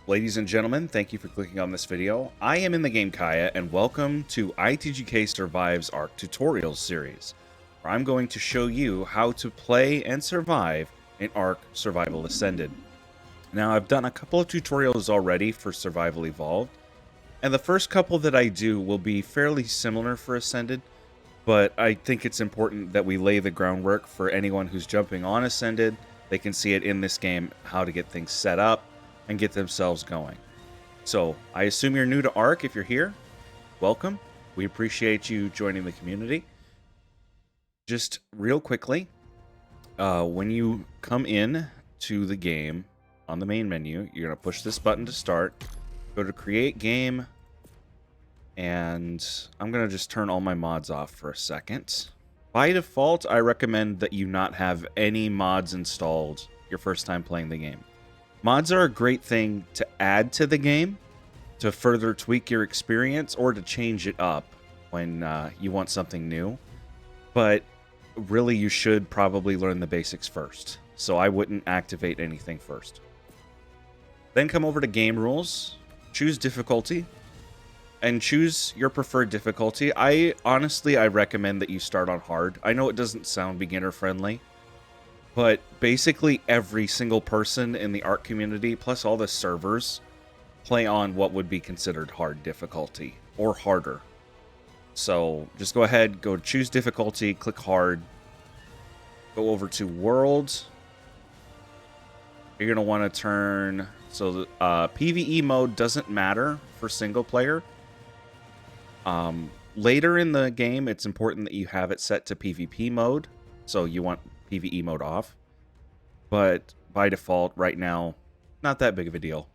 Ladies and gentlemen, thank you for clicking on this video. I am in the game Kaya, and welcome to ITGK Survives ARK Tutorials series, where I'm going to show you how to play and survive in ARK Survival Ascended. Now, I've done a couple of tutorials already for Survival Evolved, and the first couple that I do will be fairly similar for Ascended, but I think it's important that we lay the groundwork for anyone who's jumping on Ascended. They can see it in this game, how to get things set up and get themselves going. So, I assume you're new to ARK. If you're here, welcome. We appreciate you joining the community. Just real quickly, when you come in to the game on the main menu, you're going to push this button to start, go to Create Game, and I'm going to just turn all my mods off for a second. By default, I recommend that you not have any mods installed your first time playing the game. Mods are a great thing to add to the game to further tweak your experience or to change it up when you want something new. But really, you should probably learn the basics first. So I wouldn't activate anything first. Then come over to Game Rules, choose Difficulty, and choose your preferred difficulty. I recommend that you start on hard. I know it doesn't sound beginner friendly, but basically every single person in the ARK community, plus all the servers, play on what would be considered hard difficulty or harder. So just go ahead, go to choose difficulty, click hard, go over to world. You're going to want to turn, so the PvE mode doesn't matter for single player. Later in the game, it's important that you have it set to PvP mode, so you want PvE mode off. But by default, right now, not that big of a deal.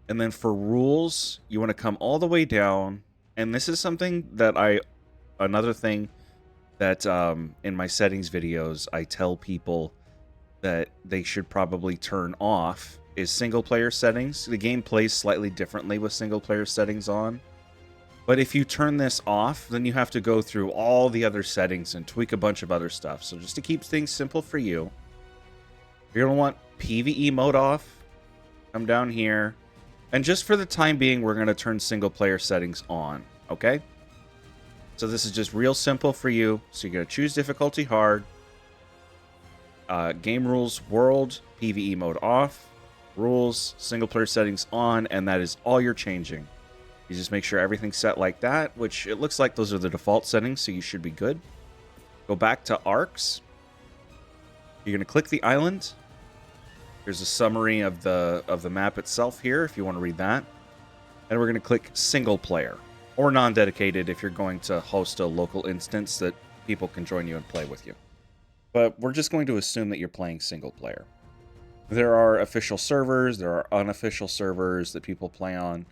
And then for rules, you want to come all the way down, and this is something that another thing that in my settings videos, I tell people that they should probably turn off is single player settings. The game plays slightly differently with single player settings on. But if you turn this off, then you have to go through all the other settings and tweak a bunch of other stuff. So just to keep things simple for you, you're going to want PvE mode off. Come down here. And just for the time being, we're going to turn single player settings on. Okay? So this is just real simple for you. So you're going to choose difficulty hard. Game rules, world, PvE mode off. Rules, single player settings on. And that is all you're changing. You just make sure everything's set like that, which it looks like those are the default settings, so you should be good. Go back to ARKs. You're going to click the island. There's a summary of the map itself here, if you want to read that. And we're going to click single player, or non-dedicated if you're going to host a local instance that people can join you and play with you. But we're just going to assume that you're playing single player. There are official servers, there are unofficial servers that people play on.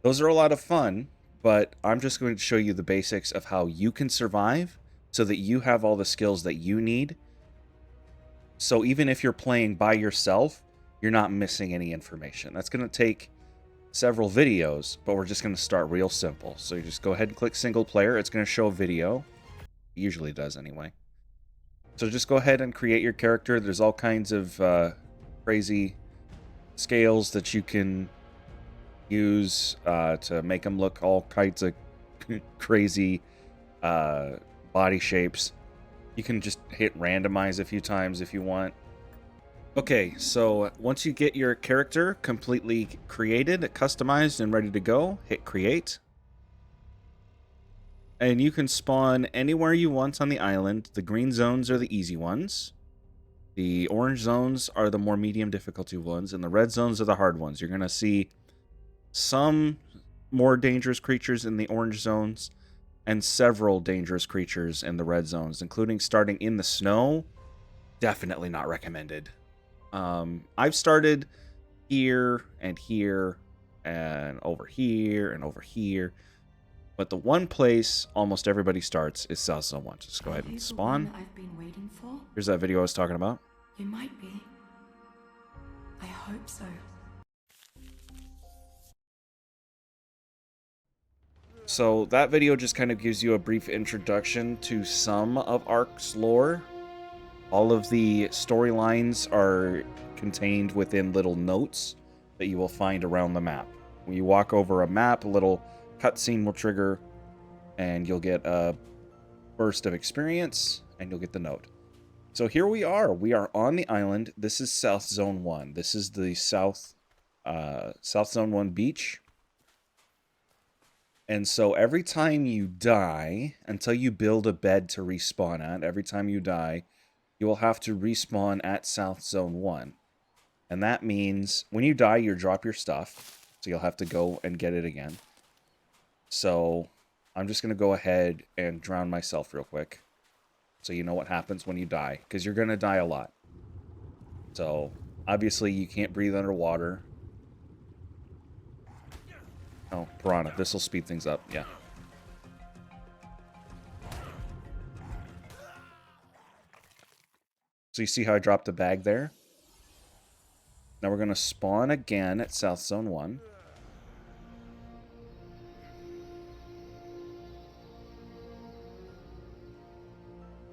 Those are a lot of fun, but I'm just going to show you the basics of how you can survive so that you have all the skills that you need. So even if you're playing by yourself, you're not missing any information. That's going to take several videos, but we're just going to start real simple. So you just go ahead and click single player. It's going to show a video. It usually does anyway. So just go ahead and create your character. There's all kinds of crazy scales that you can use to make them look all kinds of crazy body shapes. You can just hit randomize a few times if you want. Okay, so once you get your character completely created, customized, and ready to go, hit create. And you can spawn anywhere you want on the island. The green zones are the easy ones. The orange zones are the more medium difficulty ones, and the red zones are the hard ones. You're going to see some more dangerous creatures in the orange zones and several dangerous creatures in the red zones, including starting in the snow. Definitely not recommended. I've started here and here and over here and over here, but the one place almost everybody starts is South Zone 1. Just go ahead and spawn. I've been waiting for? Here's that video I was talking about. You might be. I hope so. So that video just kind of gives you a brief introduction to some of ARK's lore. All of the storylines are contained within little notes that you will find around the map. When you walk over a map, a little cutscene will trigger, and you'll get a burst of experience, and you'll get the note. So here we are. We are on the island. This is South Zone 1. This is the South Zone 1 beach. And so every time you die, until you build a bed to respawn at, every time you die, you will have to respawn at South Zone 1. And that means when you die, you drop your stuff. So you'll have to go and get it again. So I'm just going to go ahead and drown myself real quick. So you know what happens when you die. Because you're going to die a lot. So obviously you can't breathe underwater. Oh, piranha. This will speed things up. Yeah. So you see how I dropped the bag there? Now we're going to spawn again at South Zone 1.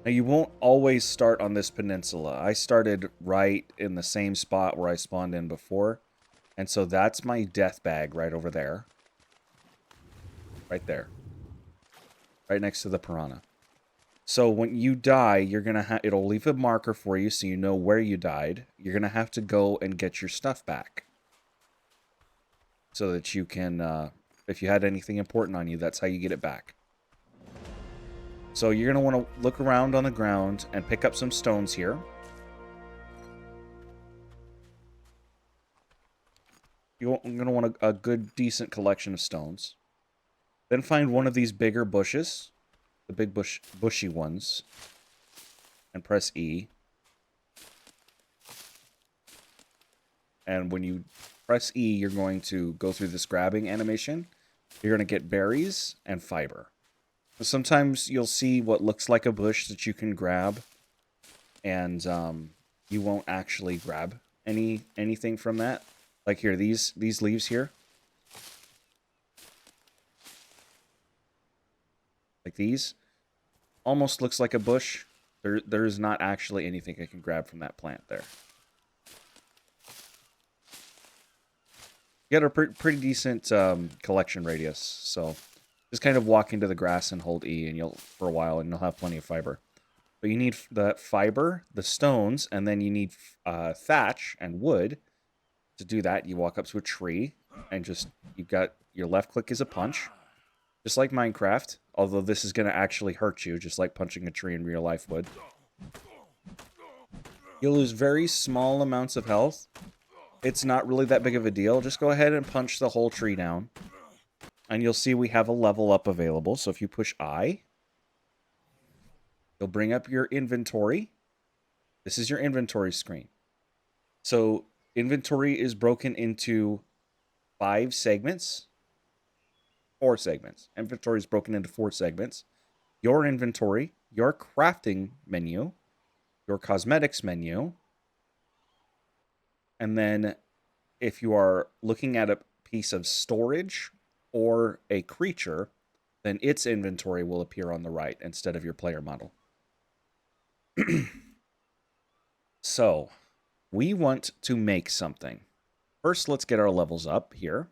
Now you won't always start on this peninsula. I started right in the same spot where I spawned in before. And so that's my death bag right over there. Right there. Right next to the piranha. So when you die, you're going to it'll leave a marker for you so you know where you died. You're going to have to go and get your stuff back. So that you can, if you had anything important on you, that's how you get it back. So you're going to want to look around on the ground and pick up some stones here. You're going to want a good, decent collection of stones. Then find one of these bigger bushes. The big bushy ones. And press E. And when you press E, you're going to go through this grabbing animation. You're going to get berries and fiber. Sometimes you'll see what looks like a bush that you can grab. And you won't actually grab anything from that. Like here, these leaves here. Like these. Almost looks like a bush. There's not actually anything I can grab from that plant there. You got a pretty decent collection radius. So just kind of walk into the grass and hold E and for a while and you'll have plenty of fiber. But you need the fiber, the stones, and then you need thatch and wood. To do that, you walk up to a tree and you've got your left click is a punch. Just like Minecraft, although this is going to actually hurt you, just like punching a tree in real life would. You'll lose very small amounts of health. It's not really that big of a deal. Just go ahead and punch the whole tree down. And you'll see we have a level up available. So if you push I, you'll bring up your inventory. This is your inventory screen. So inventory is broken into 5 segments. 4 segments. Inventory is broken into 4 segments. Your inventory, your crafting menu, your cosmetics menu, and then if you are looking at a piece of storage or a creature, then its inventory will appear on the right instead of your player model. So, we want to make something. First, let's get our levels up here.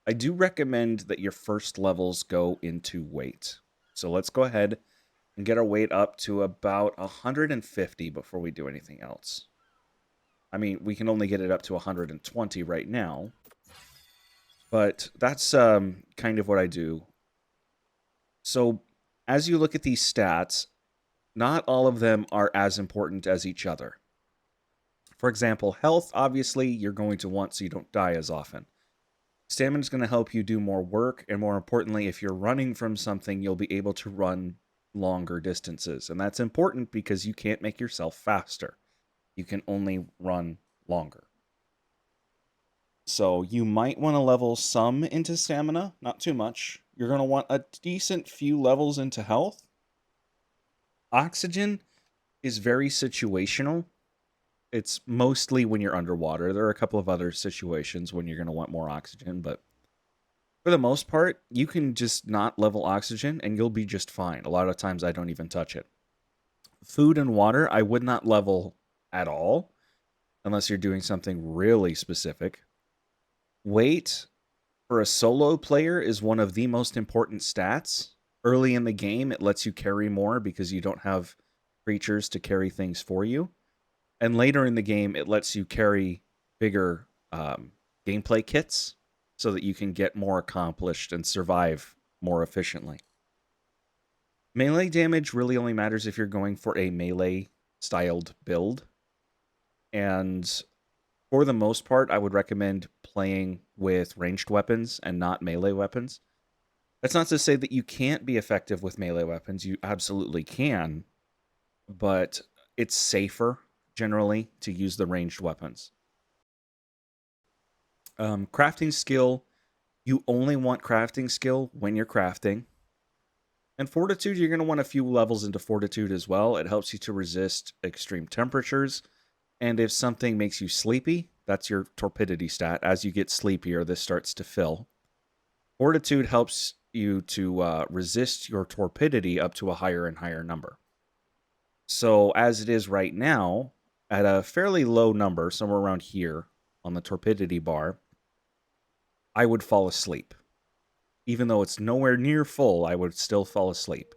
I do recommend that your first levels go into weight. So let's go ahead and get our weight up to about 150 before we do anything else. I mean, we can only get it up to 120 right now. But that's kind of what I do. So as you look at these stats, not all of them are as important as each other. For example, health, obviously, you're going to want so you don't die as often. Stamina is going to help you do more work, and more importantly, if you're running from something, you'll be able to run longer distances. And that's important because you can't make yourself faster. You can only run longer. So you might want to level some into stamina, not too much. You're going to want a decent few levels into health. Oxygen is very situational. It's mostly when you're underwater. There are a couple of other situations when you're going to want more oxygen, but for the most part, you can just not level oxygen and you'll be just fine. A lot of times I don't even touch it. Food and water, I would not level at all unless you're doing something really specific. Weight for a solo player is one of the most important stats. Early in the game, it lets you carry more because you don't have creatures to carry things for you. And later in the game, it lets you carry bigger gameplay kits so that you can get more accomplished and survive more efficiently. Melee damage really only matters if you're going for a melee-styled build. And for the most part, I would recommend playing with ranged weapons and not melee weapons. That's not to say that you can't be effective with melee weapons. You absolutely can. But it's safer, generally, to use the ranged weapons. Crafting skill, you only want crafting skill when you're crafting. And fortitude, you're going to want a few levels into fortitude as well. It helps you to resist extreme temperatures. And if something makes you sleepy, that's your torpidity stat. As you get sleepier, this starts to fill. Fortitude helps you to resist your torpidity up to a higher and higher number. So as it is right now, at a fairly low number, somewhere around here on the torpidity bar, I would fall asleep. Even though it's nowhere near full, I would still fall asleep.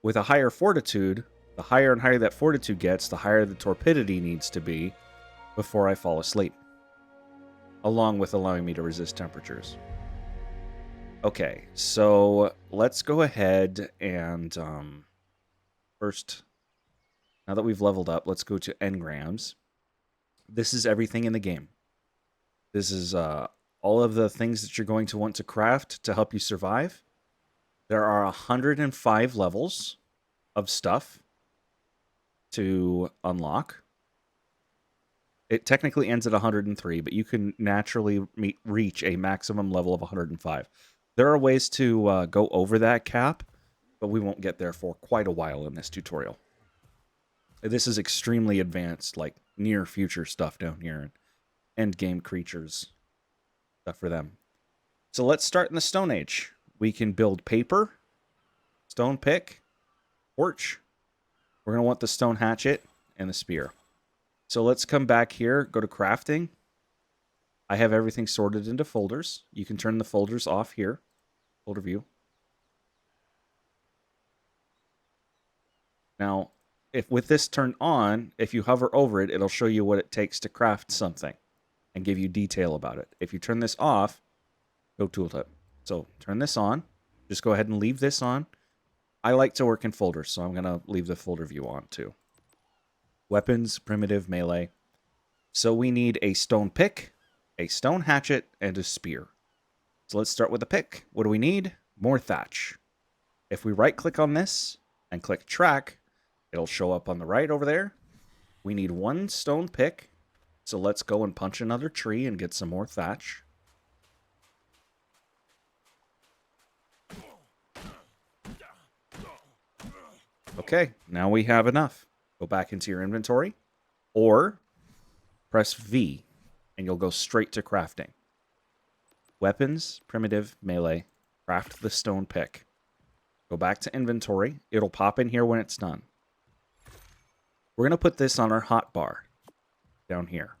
With a higher fortitude, the higher and higher that fortitude gets, the higher the torpidity needs to be before I fall asleep, along with allowing me to resist temperatures. Okay, so let's go ahead and first, now that we've leveled up, let's go to Engrams. This is everything in the game. This is all of the things that you're going to want to craft to help you survive. There are 105 levels of stuff to unlock. It technically ends at 103, but you can naturally reach a maximum level of 105. There are ways to go over that cap, but we won't get there for quite a while in this tutorial. This is extremely advanced, like near future stuff down here, and end game creatures, stuff for them. So let's start in the Stone Age. We can build paper, stone pick, torch. We're going to want the stone hatchet and the spear. So let's come back here, go to crafting. I have everything sorted into folders. You can turn the folders off here. Folder view. Now, if with this turned on, if you hover over it, it'll show you what it takes to craft something and give you detail about it. If you turn this off, go tooltip. So turn this on. Just go ahead and leave this on. I like to work in folders, so I'm going to leave the folder view on too. Weapons, primitive, melee. So we need a stone pick, a stone hatchet, and a spear. So let's start with the pick. What do we need? More thatch. If we right-click on this and click track, it'll show up on the right over there. We need one stone pick. So let's go and punch another tree and get some more thatch. Okay, now we have enough. Go back into your inventory, or press V, and you'll go straight to crafting. Weapons, primitive, melee, craft the stone pick. Go back to inventory. It'll pop in here when it's done. We're going to put this on our hotbar down here.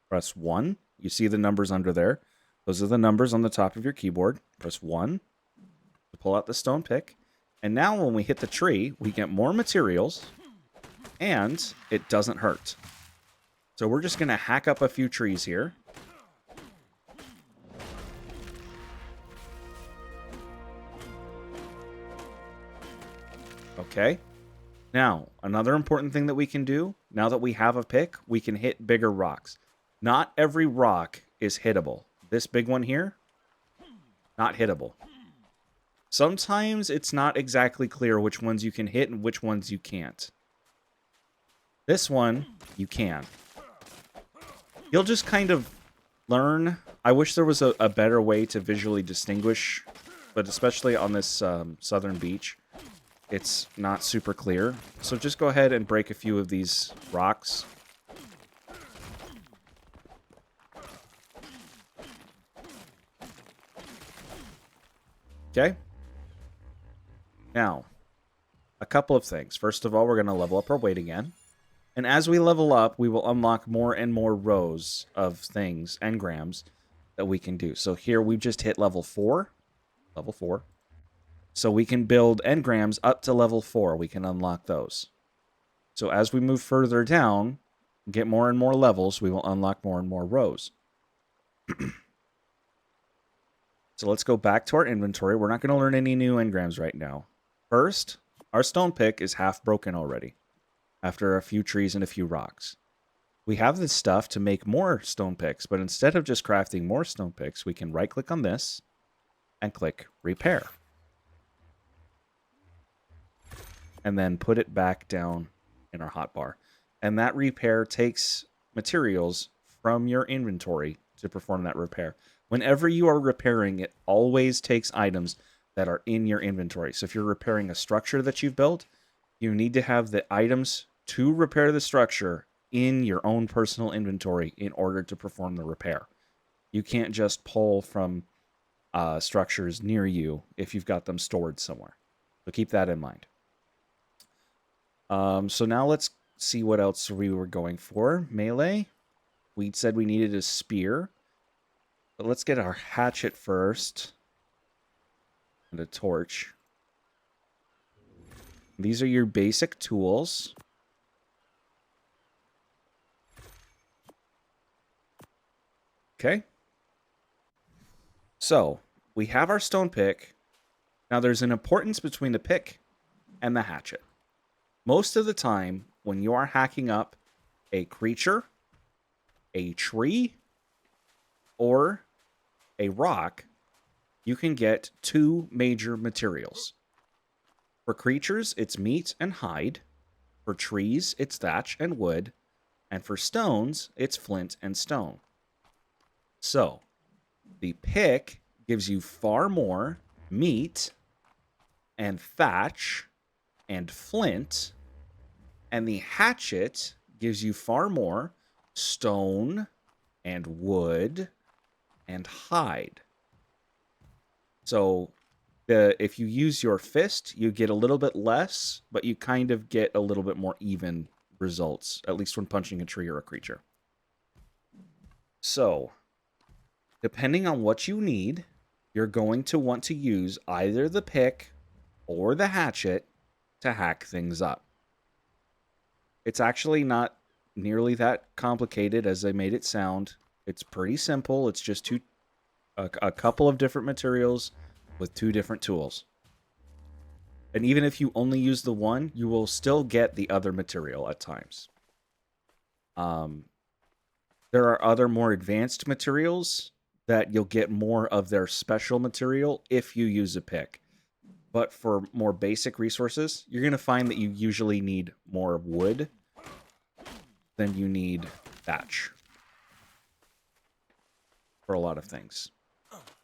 Press 1. You see the numbers under there. Those are the numbers on the top of your keyboard. Press 1 to pull out the stone pick. And now when we hit the tree, we get more materials, and it doesn't hurt. So we're just going to hack up a few trees here. Okay. Now, another important thing that we can do, now that we have a pick, we can hit bigger rocks. Not every rock is hittable. This big one here, not hittable. Sometimes it's not exactly clear which ones you can hit and which ones you can't. This one, you can. You'll just kind of learn. I wish there was a better way to visually distinguish, but especially on this southern beach, it's not super clear. So just go ahead and break a few of these rocks. Okay. Now, a couple of things. First of all, we're going to level up our weight again. And as we level up, we will unlock more and more rows of things, engrams, that we can do. So here we've just hit level 4. Level 4. So we can build engrams up to level 4. We can unlock those. So as we move further down, get more and more levels, we will unlock more and more rows. So let's go back to our inventory. We're not going to learn any new engrams right now. First, our stone pick is half broken already, after a few trees and a few rocks. We have this stuff to make more stone picks, but instead of just crafting more stone picks, we can right-click on this and click Repair. And then put it back down in our hotbar. And that repair takes materials from your inventory to perform that repair. Whenever you are repairing, it always takes items that are in your inventory. So if you're repairing a structure that you've built, you need to have the items to repair the structure in your own personal inventory in order to perform the repair. You can't just pull from structures near you if you've got them stored somewhere. So keep that in mind. So now let's see what else we were going for. Melee. We said we needed a spear. But let's get our hatchet first. And a torch. These are your basic tools. Okay. So, we have our stone pick. Now, there's an importance between the pick and the hatchet. Most of the time, when you are hacking up a creature, a tree, or a rock, you can get two major materials. For creatures, it's meat and hide. For trees, it's thatch and wood. And for stones, it's flint and stone. So, the pick gives you far more meat and thatch and flint, and the hatchet gives you far more stone and wood and hide. So if you use your fist, you get a little bit less, but you kind of get a little bit more even results, at least when punching a tree or a creature. So, depending on what you need, you're going to want to use either the pick or the hatchet to hack things up. It's actually not nearly that complicated as they made it sound. It's pretty simple. It's just a couple of different materials with two different tools. And even if you only use the one, you will still get the other material at times. There are other more advanced materials that you'll get more of their special material if you use a pick. But for more basic resources, you're going to find that you usually need more wood than you need thatch for a lot of things.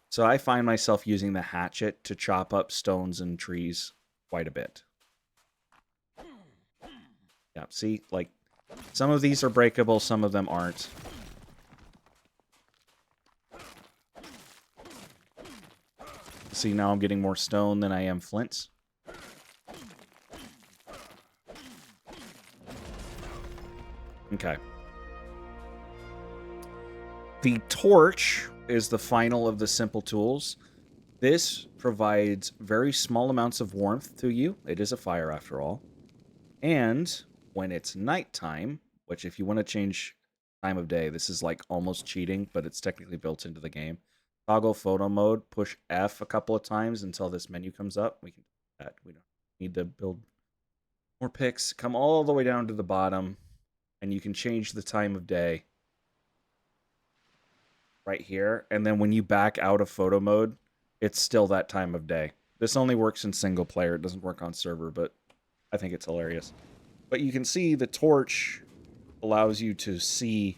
So I find myself using the hatchet to chop up stones and trees quite a bit. Yeah, see, like, some of these are breakable, some of them aren't. See, now I'm getting more stone than I am flint. Okay. The torch is the final of the simple tools. This provides very small amounts of warmth to you. It is a fire after all. And when it's nighttime, which if you want to change time of day, this is like almost cheating, but it's technically built into the game. Toggle photo mode, push F a couple of times until this menu comes up. We can do that. We don't need to build more picks. Come all the way down to the bottom, and you can change the time of day right here. And then when you back out of photo mode, it's still that time of day. This only works in single player. It doesn't work on server, but I think it's hilarious. But you can see the torch allows you to see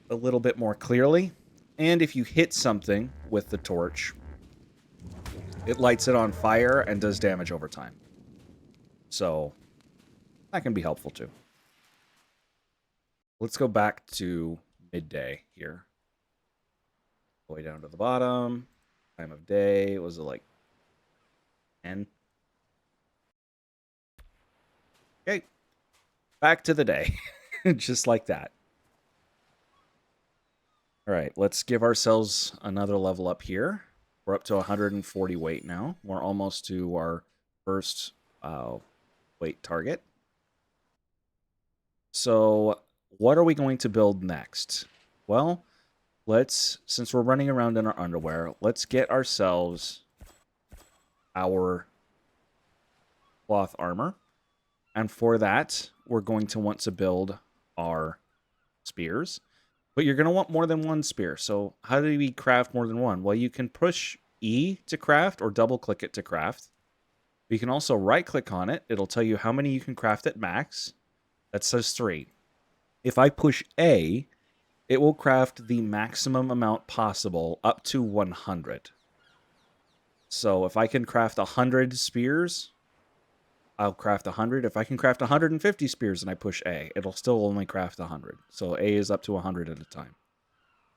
a little bit more clearly. And if you hit something with the torch, it lights it on fire and does damage over time. So that can be helpful too. Let's go back to midday here. All the way down to the bottom. Time of day. Was it like 10? Okay. Back to the day. Just like that. All right, let's give ourselves another level up here. We're up to 140 weight now. We're almost to our first weight target. So what are we going to build next? Well, since we're running around in our underwear, let's get ourselves our cloth armor. And for that, we're going to want to build our spears. But you're going to want more than one spear. So how do we craft more than one? Well, you can push E to craft or double click it to craft. You can also right click on it. It'll tell you how many you can craft at max. That says 3. If I push A, it will craft the maximum amount possible up to 100. So if I can craft 100 spears, I'll craft 100. If I can craft 150 spears and I push A, it'll still only craft 100. So A is up to 100 at a time.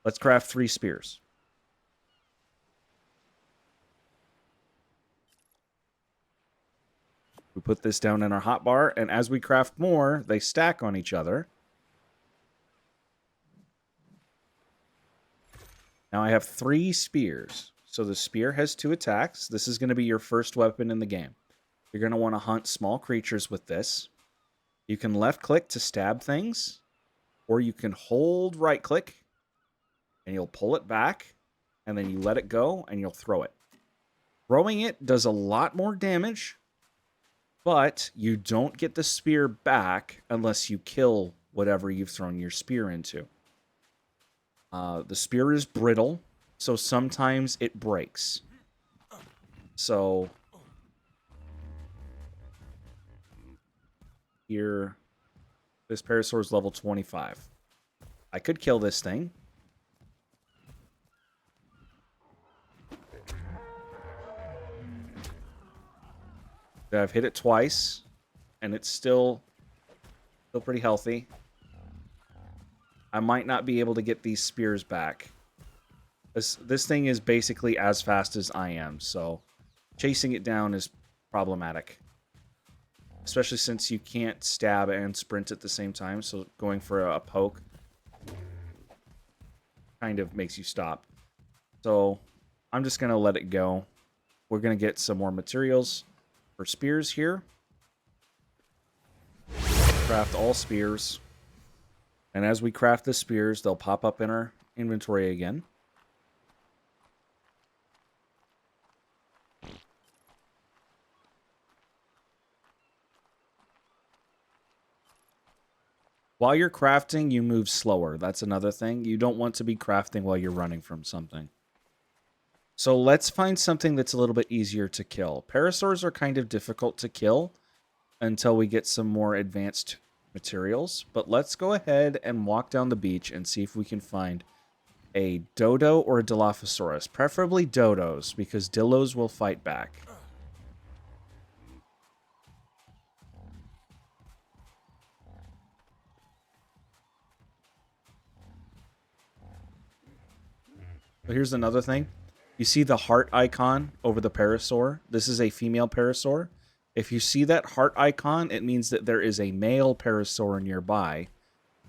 Let's craft 3 spears. We put this down in our hotbar, and as we craft more, they stack on each other. Now I have 3 spears. So the spear has 2 attacks. This is going to be your first weapon in the game. You're going to want to hunt small creatures with this. You can left click to stab things, or you can hold right click and you'll pull it back, and then you let it go and you'll throw it. Throwing it does a lot more damage, but you don't get the spear back unless you kill whatever you've thrown your spear into. The spear is brittle, so sometimes it breaks. So here, this parasaur is level 25. I could kill this thing. I've hit it twice, and it's still pretty healthy. I might not be able to get these spears back. This thing is basically as fast as I am, so chasing it down is problematic. Especially since you can't stab and sprint at the same time, so going for a poke kind of makes you stop. So I'm just going to let it go. We're going to get some more materials for spears here. Craft all spears. And as we craft the spears, they'll pop up in our inventory again. While you're crafting, you move slower. That's another thing. You don't want to be crafting while you're running from something. So let's find something that's a little bit easier to kill. Parasaurs are kind of difficult to kill until we get some more advanced materials. But let's go ahead and walk down the beach and see if we can find a dodo or a Dilophosaurus. Preferably dodos, because dillos will fight back. But here's another thing. You see the heart icon over the parasaur? This is a female parasaur. If you see that heart icon, it means that there is a male parasaur nearby.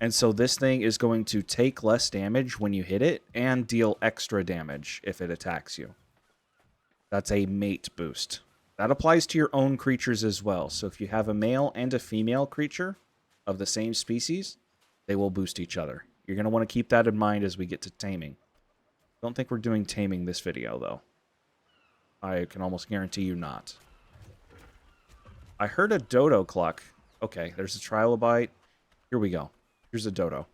And so this thing is going to take less damage when you hit it and deal extra damage if it attacks you. That's a mate boost. That applies to your own creatures as well. So if you have a male and a female creature of the same species, they will boost each other. You're going to want to keep that in mind as we get to taming. Don't think we're doing taming this video, though. I can almost guarantee you not. I heard a dodo cluck. Okay, there's a trilobite. Here we go. Here's a dodo.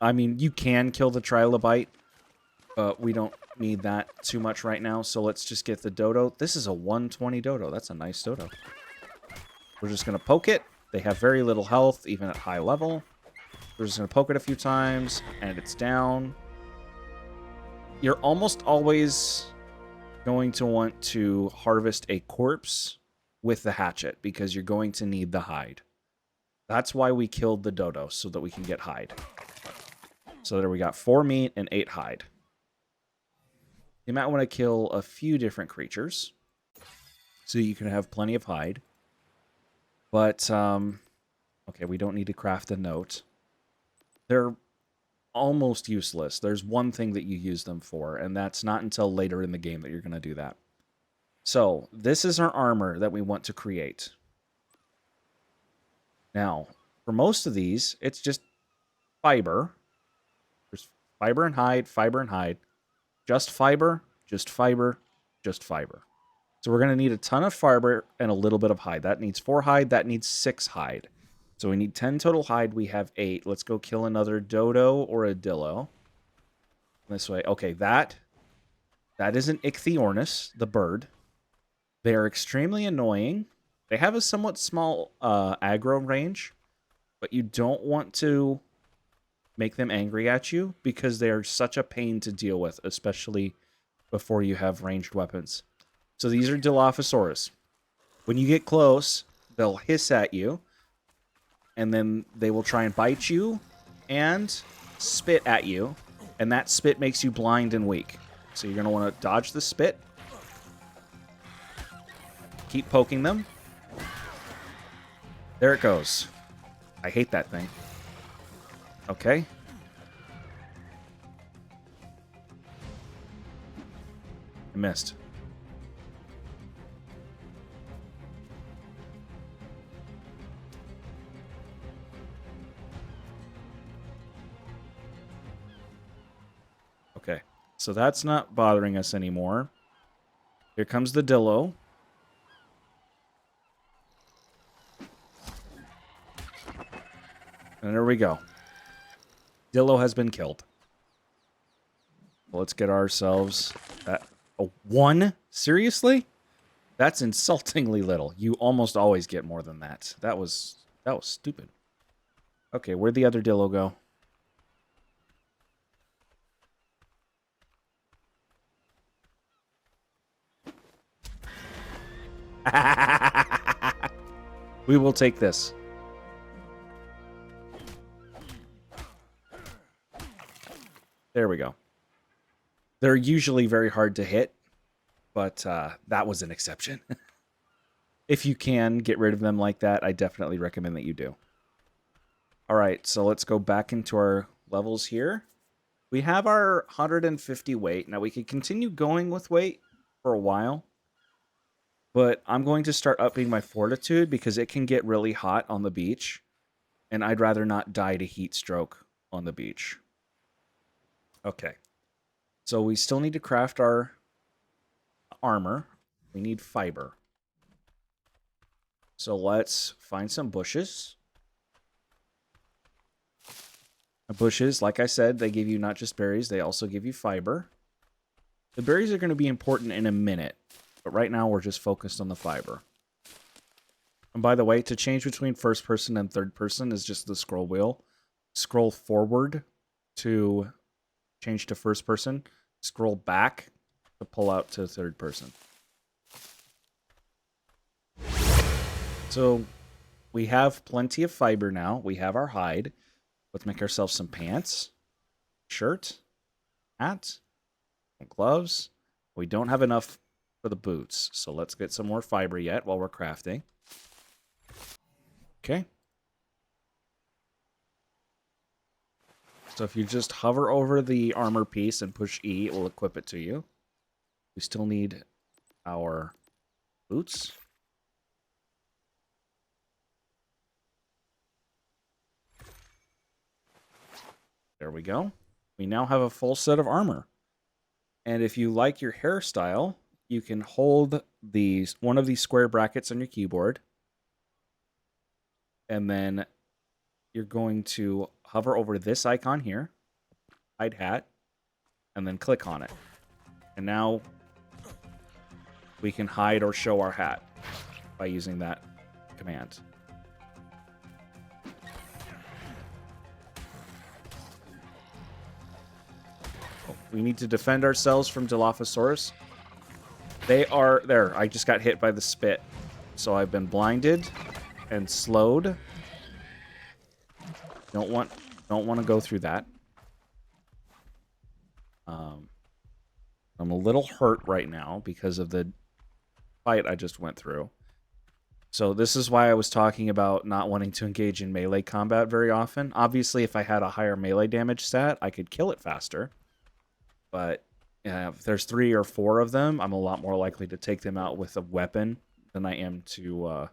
I mean, you can kill the trilobite, but we don't need that too much right now, so let's just get the dodo. This is a 120 dodo. That's a nice dodo. We're just going to poke it. They have very little health, even at high level. We're just going to poke it a few times, and it's down. You're almost always going to want to harvest a corpse with the hatchet, because you're going to need the hide. That's why we killed the dodo, so that we can get hide. So there we got 4 meat and 8 hide. You might want to kill a few different creatures, so you can have plenty of hide. But, okay, we don't need to craft a note. They're almost useless. There's one thing that you use them for, and that's not until later in the game that you're going to do that. So, this is our armor that we want to create. Now, for most of these, it's just fiber. There's fiber and hide, fiber and hide. Just fiber, just fiber, just fiber. So we're going to need a ton of fiber and a little bit of hide. That needs 4 hide, that needs 6 hide. So we need 10 total hide, we have 8. Let's go kill another dodo or a dillo. This way. Okay, that is an Ichthyornis, the bird. They are extremely annoying. They have a somewhat small aggro range, but you don't want to make them angry at you because they are such a pain to deal with, especially before you have ranged weapons. So these are Dilophosaurus. When you get close, they'll hiss at you, and then they will try and bite you and spit at you, and that spit makes you blind and weak. So you're going to want to dodge the spit. Keep poking them. There it goes. I hate that thing. Okay. I missed. Okay. So that's not bothering us anymore. Here comes the Dillo. And there we go. Dillo has been killed. Let's get ourselves a 1. Seriously? That's insultingly little. You almost always get more than that. That was stupid. Okay, where'd the other Dillo go? We will take this. There we go. They're usually very hard to hit, but that was an exception. If you can get rid of them like that, I definitely recommend that you do. All right, so let's go back into our levels here. We have our 150 weight. Now, we could continue going with weight for a while, but I'm going to start upping my fortitude because it can get really hot on the beach, and I'd rather not die to heat stroke on the beach. Okay. So we still need to craft our armor. We need fiber. So let's find some bushes. Bushes, like I said, they give you not just berries, they also give you fiber. The berries are going to be important in a minute, but right now we're just focused on the fiber. And by the way, to change between first person and third person is just the scroll wheel. Scroll forward to change to first person. Scroll back to pull out to third person. So we have plenty of fiber now. We have our hide. Let's make ourselves some pants, shirt, hat, gloves. We don't have enough for the boots, so let's get some more fiber yet while we're crafting. Okay. So if you just hover over the armor piece and push E, it will equip it to you. We still need our boots. There we go. We now have a full set of armor. And if you like your hairstyle, you can hold one of these square brackets on your keyboard. And then you're going to hover over this icon here, hide hat, and then click on it. And now we can hide or show our hat by using that command. We need to defend ourselves from Dilophosaurus. They are there. I just got hit by the spit. So I've been blinded and slowed. Don't want to go through that. I'm a little hurt right now because of the fight I just went through. So this is why I was talking about not wanting to engage in melee combat very often. Obviously, if I had a higher melee damage stat, I could kill it faster. But if there's 3 or 4 of them, I'm a lot more likely to take them out with a weapon than I am to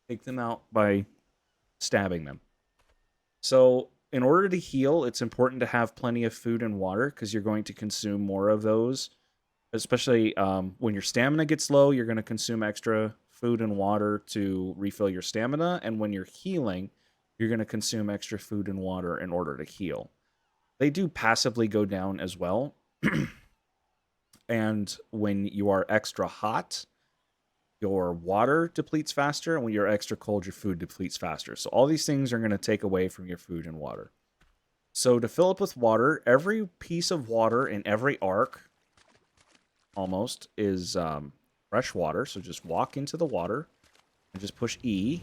take them out by stabbing them. So in order to heal, it's important to have plenty of food and water because you're going to consume more of those. Especially when your stamina gets low, you're going to consume extra food and water to refill your stamina. And when you're healing, you're going to consume extra food and water in order to heal. They do passively go down as well. And when you are extra hot, your water depletes faster. And when you're extra cold, your food depletes faster. So all these things are going to take away from your food and water. So to fill up with water, every piece of water in every ARK almost is fresh water. So just walk into the water and just push E.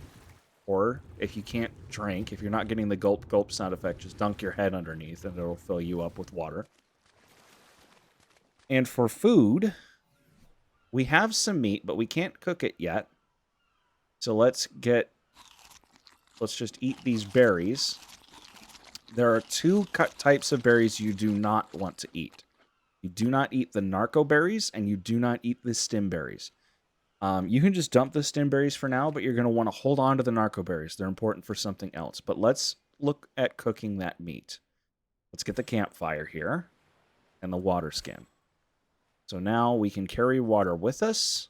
Or if you can't drink, if you're not getting the gulp gulp sound effect, just dunk your head underneath and it'll fill you up with water. And for food, we have some meat, but we can't cook it yet. So let's just eat these berries. There are 2 types of berries you do not want to eat. You do not eat the narco berries, and you do not eat the stem berries. You can just dump the stem berries for now, but you're going to want to hold on to the narco berries. They're important for something else. But let's look at cooking that meat. Let's get the campfire here and the water skin. So now we can carry water with us.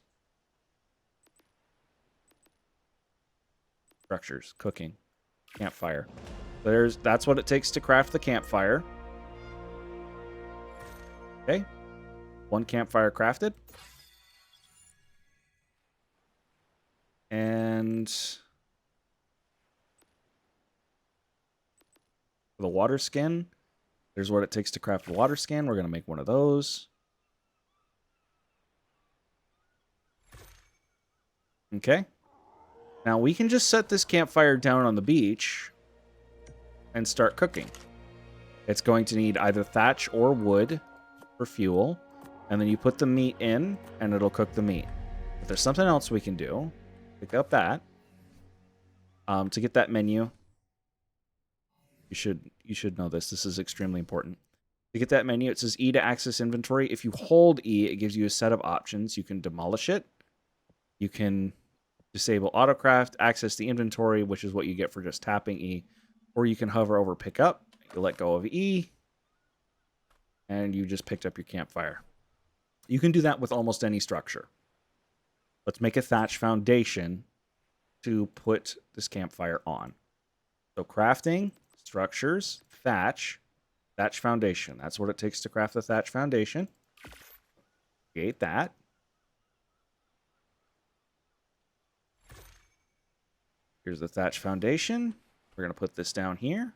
Structures, cooking, campfire. That's what it takes to craft the campfire. Okay. 1 campfire crafted. And for the water skin, there's what it takes to craft the water skin. We're going to make 1 of those. Okay. Now we can just set this campfire down on the beach and start cooking. It's going to need either thatch or wood for fuel. And then you put the meat in and it'll cook the meat. If there's something else we can do, pick up that. To get that menu, you should know this. This is extremely important. To get that menu, it says E to access inventory. If you hold E, it gives you a set of options. You can demolish it. You can disable autocraft, access the inventory, which is what you get for just tapping E. Or you can hover over pick up. You let go of E. And you just picked up your campfire. You can do that with almost any structure. Let's make a thatch foundation to put this campfire on. So crafting, structures, thatch foundation. That's what it takes to craft the thatch foundation. Create that. Here's the thatch foundation. We're going to put this down here.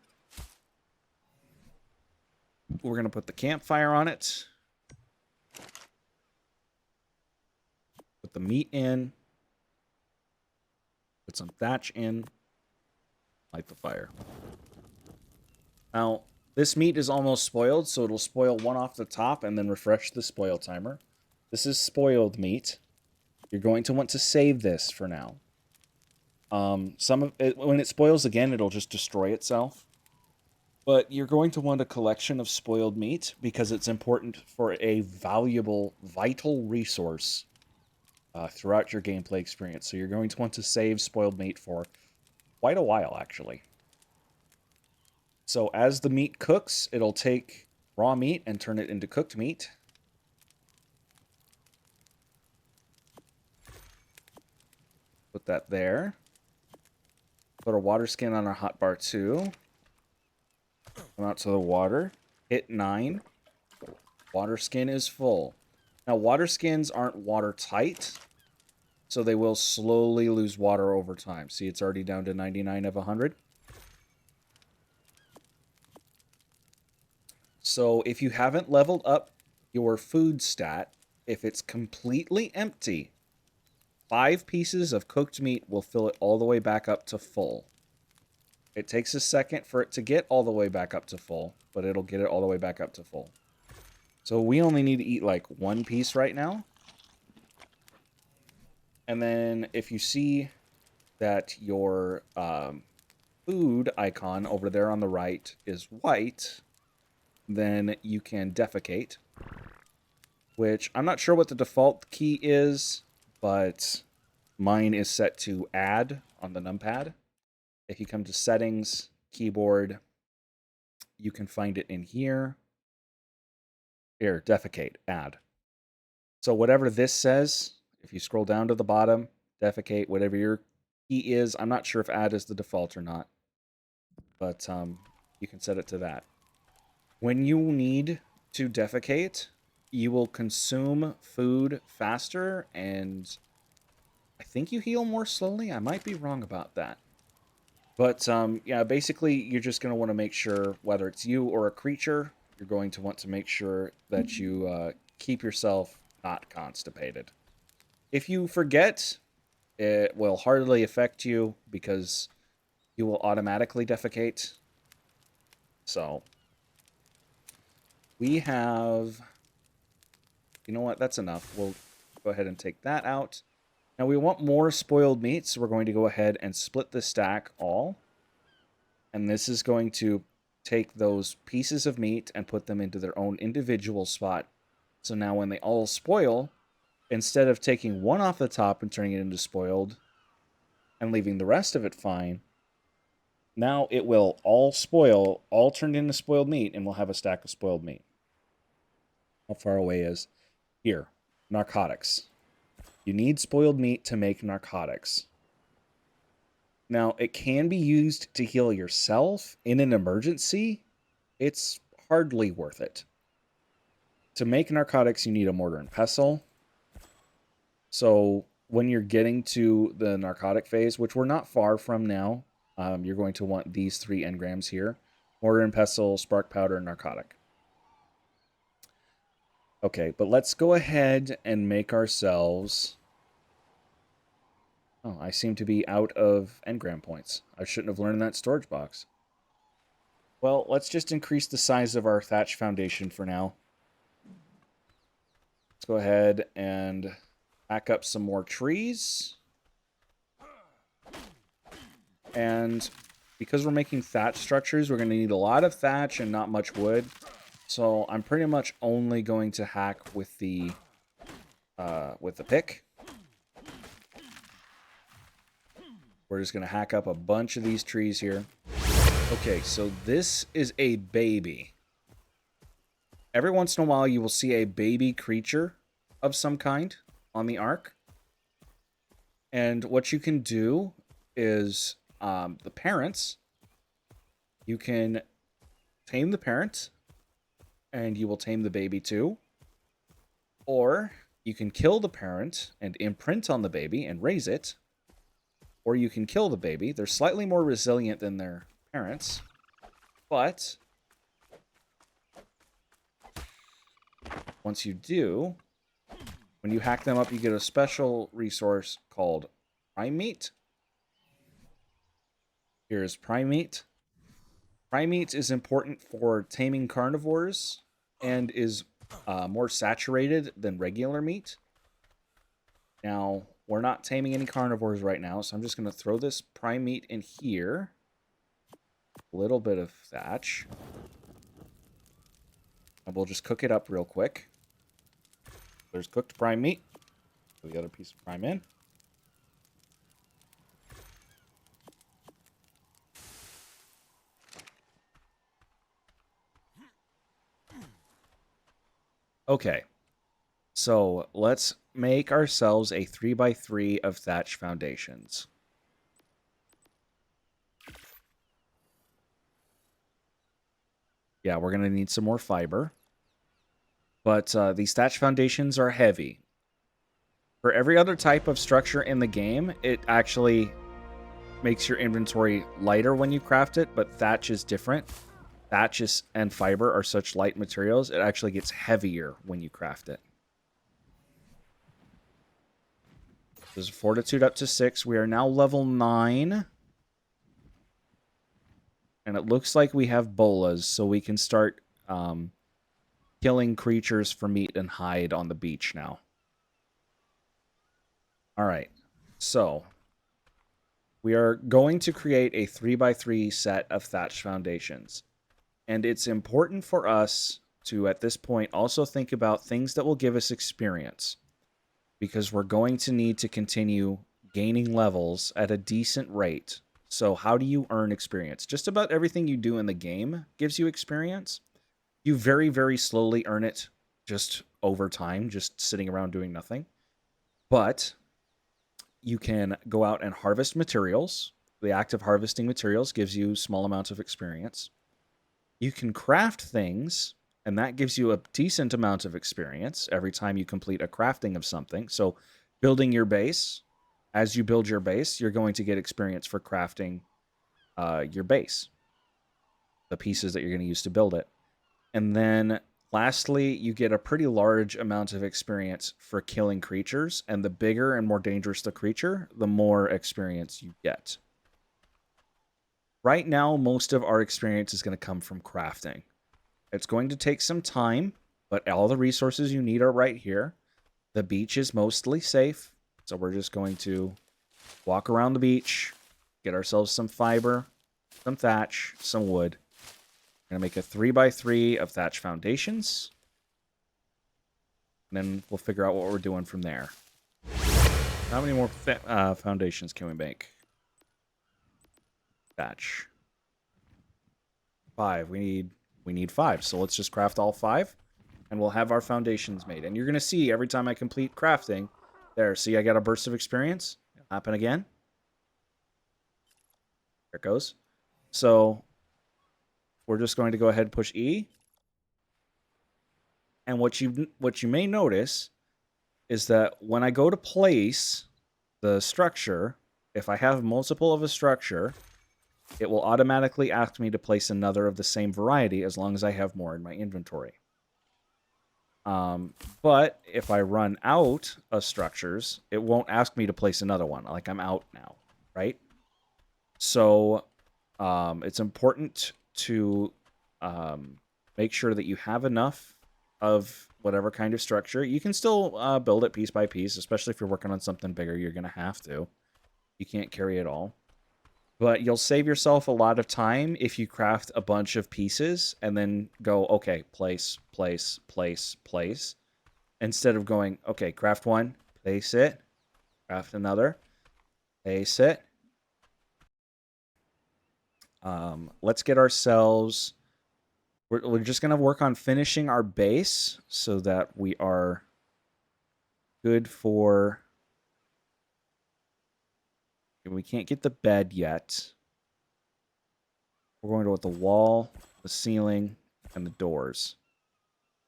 We're going to put the campfire on it. Put the meat in. Put some thatch in. Light the fire. Now, this meat is almost spoiled, so it'll spoil 1 off the top and then refresh the spoil timer. This is spoiled meat. You're going to want to save this for now. When it spoils again, it'll just destroy itself. But you're going to want a collection of spoiled meat because it's important for a valuable, vital resource throughout your gameplay experience. So you're going to want to save spoiled meat for quite a while, actually. So as the meat cooks, it'll take raw meat and turn it into cooked meat. Put that there. Put a water skin on our hotbar too. Come out to the water. Hit 9. Water skin is full. Now, water skins aren't watertight, so they will slowly lose water over time. See, it's already down to 99 of 100. So if you haven't leveled up your food stat, if it's completely empty, 5 pieces of cooked meat will fill it all the way back up to full. It takes a second for it to get all the way back up to full, but it'll get it all the way back up to full. So we only need to eat like 1 piece right now. And then if you see that your food icon over there on the right is white, then you can defecate, which I'm not sure what the default key is, but mine is set to add on the numpad. If you come to settings, keyboard, you can find it in here. Here, defecate, add. So whatever this says, if you scroll down to the bottom, defecate, whatever your key is, I'm not sure if add is the default or not, but you can set it to that. When you need to defecate, you will consume food faster, and I think you heal more slowly. I might be wrong about that. But yeah, basically, you're just going to want to make sure, whether it's you or a creature, you're going to want to make sure that you keep yourself not constipated. If you forget, it will hardly affect you because you will automatically defecate. So we have, you know what, that's enough. We'll go ahead and take that out. Now we want more spoiled meat, so we're going to go ahead and split the stack all. And this is going to take those pieces of meat and put them into their own individual spot. So now when they all spoil, instead of taking one off the top and turning it into spoiled and leaving the rest of it fine, now it will all spoil, all turned into spoiled meat, and we'll have a stack of spoiled meat. How far away is? Here, narcotics. You need spoiled meat to make narcotics. Now, it can be used to heal yourself in an emergency. It's hardly worth it. To make narcotics, you need a mortar and pestle. So when you're getting to the narcotic phase, which we're not far from now, you're going to want these 3 engrams here. Mortar and pestle, spark powder, and narcotic. Okay, but let's go ahead and make ourselves... Oh, I seem to be out of engram points. I shouldn't have learned that storage box. Well, let's just increase the size of our thatch foundation for now. Let's go ahead and pack up some more trees. And because we're making thatch structures, we're going to need a lot of thatch and not much wood. So I'm pretty much only going to hack with the pick. We're just going to hack up a bunch of these trees here. Okay, so this is a baby. Every once in a while, you will see a baby creature of some kind on the Ark. And what you can do is the parents, you can tame the parent, and you will tame the baby too. Or you can kill the parent and imprint on the baby and raise it. Or you can kill the baby. They're slightly more resilient than their parents. But once you do, when you hack them up, you get a special resource called Prime Meat. Here's Prime Meat. Prime Meat is important for taming carnivores and is more saturated than regular meat. Now, we're not taming any carnivores right now, so I'm just going to throw this prime meat in here. A little bit of thatch. And we'll just cook it up real quick. There's cooked prime meat. Put the other piece of prime in. Okay. So let's make ourselves a 3x3 of thatch foundations. Yeah, we're going to need some more fiber. But these thatch foundations are heavy. For every other type of structure in the game, it actually makes your inventory lighter when you craft it, but thatch is different. Thatch and fiber are such light materials, it actually gets heavier when you craft it. There's a fortitude up to 6. We are now level 9. And it looks like we have bolas, so we can start killing creatures for meat and hide on the beach now. Alright, So we are going to create a 3x3 set of thatch foundations. And it's important for us to, at this point, also think about things that will give us experience. Because we're going to need to continue gaining levels at a decent rate. So how do you earn experience? Just about everything you do in the game gives you experience. You very, very slowly earn it just over time, just sitting around doing nothing. But you can go out and harvest materials. The act of harvesting materials gives you small amounts of experience. You can craft things, and that gives you a decent amount of experience every time you complete a crafting of something. So building your base, as you build your base, you're going to get experience for crafting your base, the pieces that you're going to use to build it. And then lastly, you get a pretty large amount of experience for killing creatures, and the bigger and more dangerous the creature, the more experience you get. Right now, most of our experience is going to come from crafting. It's going to take some time, but all the resources you need are right here. The beach is mostly safe, so we're just going to walk around the beach, get ourselves some fiber, some thatch, some wood. We're going to make a 3x3 of thatch foundations, and then we'll figure out what we're doing from there. How many more foundations can we make? Thatch. 5. We need 5, so let's just craft all 5, and we'll have our foundations made. And you're going to see every time I complete crafting, there, see I got a burst of experience? It'll happen again. There it goes. So we're just going to go ahead and push E. And what you may notice is that when I go to place the structure, if I have multiple of a structure, it will automatically ask me to place another of the same variety as long as I have more in my inventory. But if I run out of structures, it won't ask me to place another one. Like, I'm out now, right? So it's important to make sure that you have enough of whatever kind of structure. You can still build it piece by piece, especially if you're working on something bigger. You're going to have to. You can't carry it all. But you'll save yourself a lot of time if you craft a bunch of pieces and then go, okay, place, place, place, place. Instead of going, okay, craft one, place it, craft another, place it. Let's get ourselves... We're just going to work on finishing our base so that we are good for... We can't get the bed yet. We're going to with the wall, the ceiling, and the doors.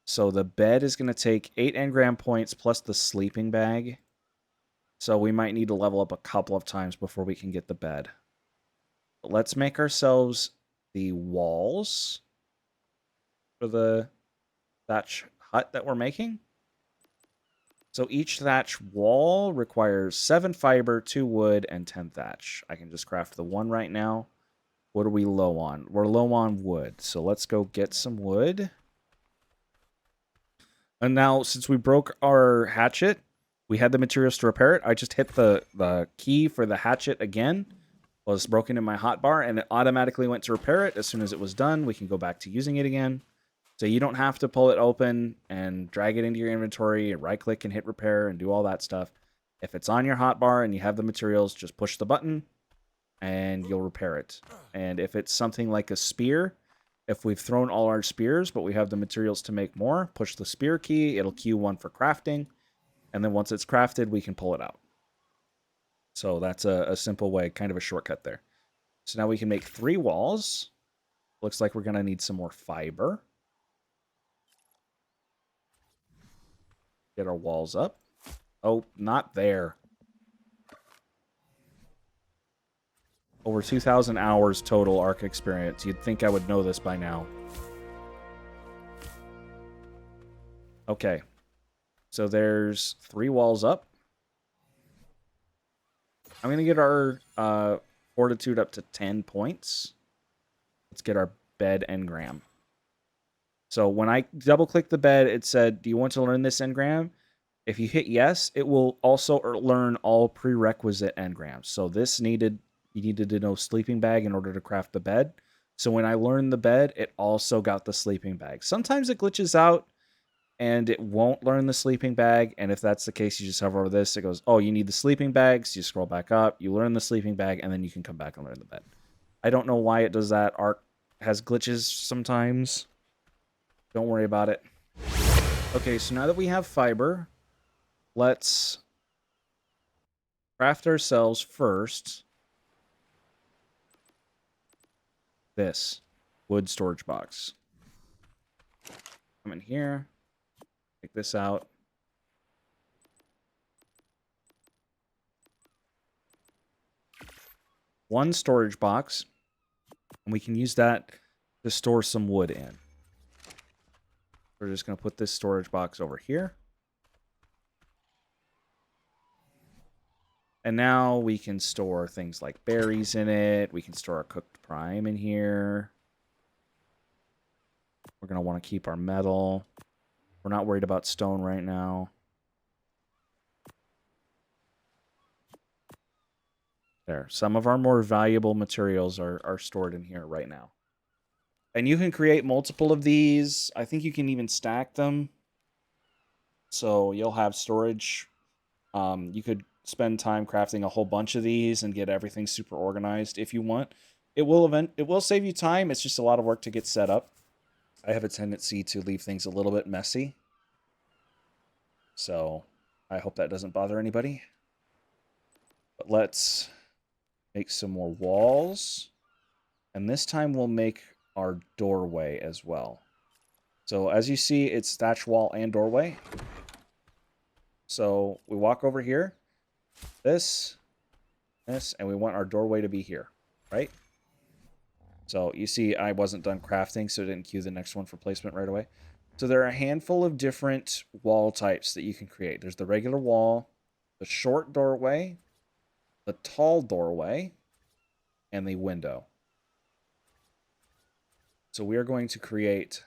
So the bed is going to take 8 engram points plus the sleeping bag. So we might need to level up a couple of times before we can get the bed. But let's make ourselves the walls for the thatch hut that we're making. So each thatch wall requires 7 fiber, 2 wood, and 10 thatch. I can just craft the one right now. What are we low on? We're low on wood. So let's go get some wood. And now, since we broke our hatchet, we had the materials to repair it. I just hit the key for the hatchet again. Was broken in my hotbar, and it automatically went to repair it. As soon as it was done, we can go back to using it again. So you don't have to pull it open and drag it into your inventory and right-click and hit repair and do all that stuff. If it's on your hotbar and you have the materials, just push the button and you'll repair it. And if it's something like a spear, if we've thrown all our spears, but we have the materials to make more, push the spear key, it'll queue one for crafting. And then once it's crafted, we can pull it out. So that's a simple way, kind of a shortcut there. So now we can make 3 walls. Looks like we're going to need some more fiber. Get our walls up. Oh, not there. Over 2,000 hours total ARK experience. You'd think I would know this by now. Okay. So there's 3 walls up. I'm going to get our fortitude up to 10 points. Let's get our bed engram. So when I double-clicked the bed, it said, do you want to learn this engram? If you hit yes, it will also learn all prerequisite engrams. So you needed to know sleeping bag in order to craft the bed. So when I learned the bed, it also got the sleeping bag. Sometimes it glitches out and it won't learn the sleeping bag. And if that's the case, you just hover over this. It goes, oh, you need the sleeping bag. So you scroll back up, you learn the sleeping bag, and then you can come back and learn the bed. I don't know why it does that. ARK has glitches sometimes. Don't worry about it. Okay, so now that we have fiber, let's craft ourselves first this wood storage box. Come in here, take this out. One storage box, and we can use that to store some wood in. We're just going to put this storage box over here. And now we can store things like berries in it. We can store our cooked prime in here. We're going to want to keep our metal. We're not worried about stone right now. There. Some of our more valuable materials are stored in here right now. And you can create multiple of these. I think you can even stack them. So you'll have storage. You could spend time crafting a whole bunch of these and get everything super organized if you want. It will save you time. It's just a lot of work to get set up. I have a tendency to leave things a little bit messy. So I hope that doesn't bother anybody. But let's make some more walls. And this time we'll make our doorway as well. So as you see, it's thatch wall and doorway. So we walk over here. This, and we want our doorway to be here, right? So you see I wasn't done crafting, so I didn't queue the next one for placement right away. So there are a handful of different wall types that you can create. There's the regular wall, the short doorway, the tall doorway, and the window. So we are going to create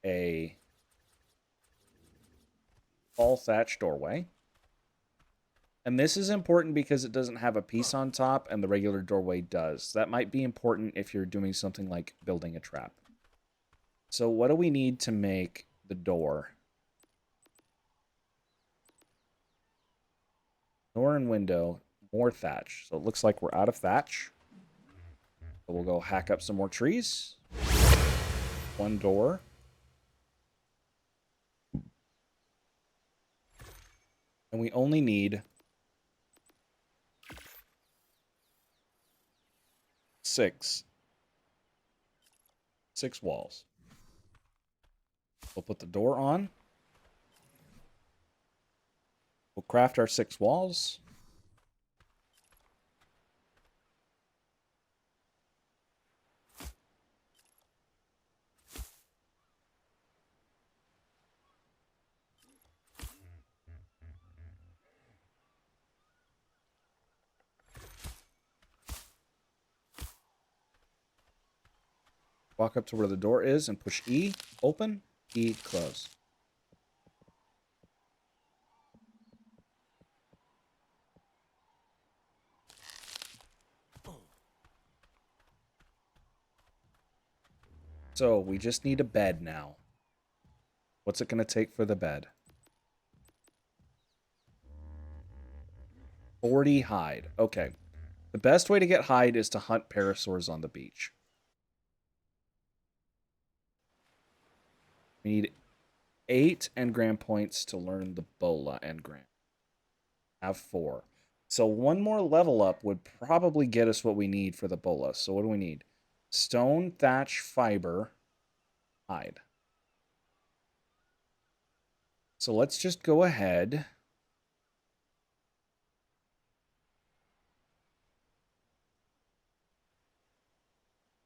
a tall thatch doorway. And this is important because it doesn't have a piece on top and the regular doorway does. That might be important if you're doing something like building a trap. So what do we need to make the door? Door and window, more thatch. So it looks like we're out of thatch. So we'll go hack up some more trees. One door. And we only need 6 walls. We'll put the door on. We'll craft our 6 walls. Walk up to where the door is and push E, open, E, close. So we just need a bed now. What's it going to take for the bed? 40 hide. Okay. The best way to get hide is to hunt parasaurs on the beach. We need 8 engram points to learn the Bola engram. Have 4. So one more level up would probably get us what we need for the Bola. So what do we need? Stone, thatch, fiber, hide. So let's just go ahead.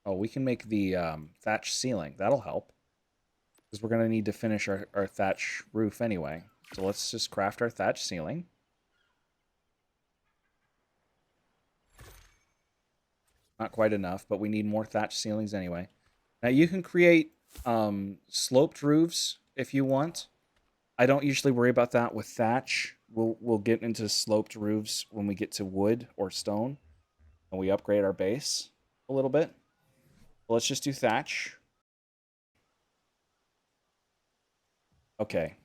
Oh, we can make the thatch ceiling. That'll help. Because we're going to need to finish our thatch roof anyway. So let's just craft our thatch ceiling. Not quite enough, but we need more thatch ceilings anyway. Now you can create sloped roofs if you want. I don't usually worry about that with thatch. We'll get into sloped roofs when we get to wood or stone and we upgrade our base a little bit. Let's just do thatch. Okay.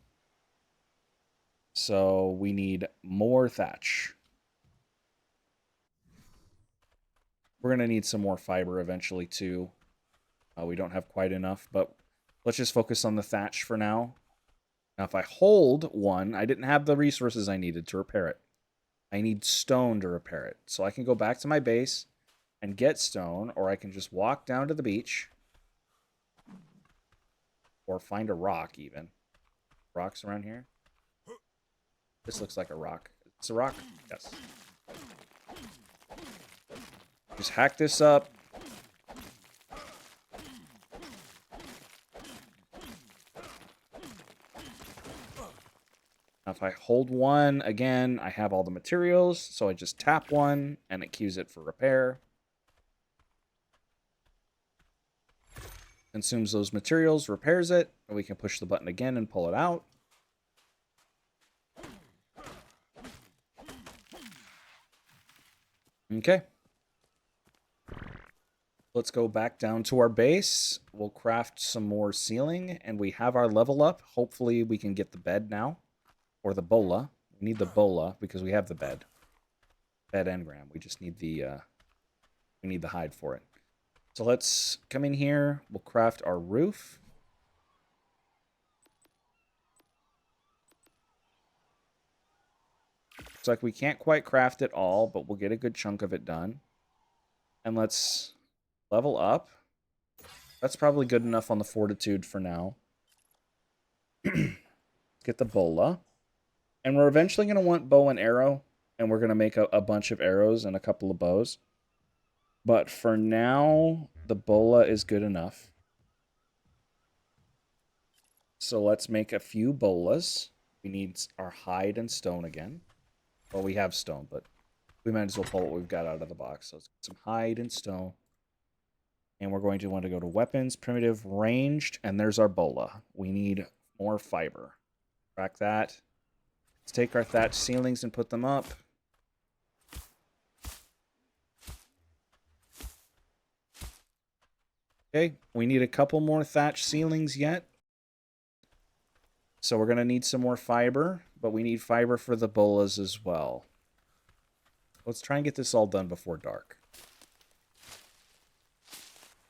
So we need more thatch. We're going to need some more fiber eventually too. We don't have quite enough, but let's just focus on the thatch for now. Now, if I hold one, I didn't have the resources I needed to repair it. I need stone to repair it. So I can go back to my base and get stone, or I can just walk down to the beach. Or find a rock, even. Rocks around here? This looks like a rock. It's a rock? Yes. Just hack this up. Now, if I hold one, again, I have all the materials, so I just tap one, and it queues it for repair. Consumes those materials, repairs it, and we can push the button again and pull it out. Okay. Let's go back down to our base. We'll craft some more ceiling, and we have our level up. Hopefully we can get the bed now. Or the bola. We need the bola because we have the bed. Bed engram. We just need the we need the hide for it. So let's come in here. We'll craft our roof. Looks like we can't quite craft it all, but we'll get a good chunk of it done. And let's level up. That's probably good enough on the fortitude for now. Get the bola. And we're eventually going to want bow and arrow. And we're going to make a bunch of arrows and a couple of bows. But for now, the bola is good enough. So let's make a few bolas. We need our hide and stone again. Well, we have stone, but we might as well pull what we've got out of the box. So let's get some hide and stone. And we're going to want to go to weapons, primitive, ranged, and there's our bola. We need more fiber. Crack that. Let's take our thatch ceilings and put them up. Okay, we need a couple more thatch ceilings yet. So we're going to need some more fiber, but we need fiber for the bolas as well. Let's try and get this all done before dark.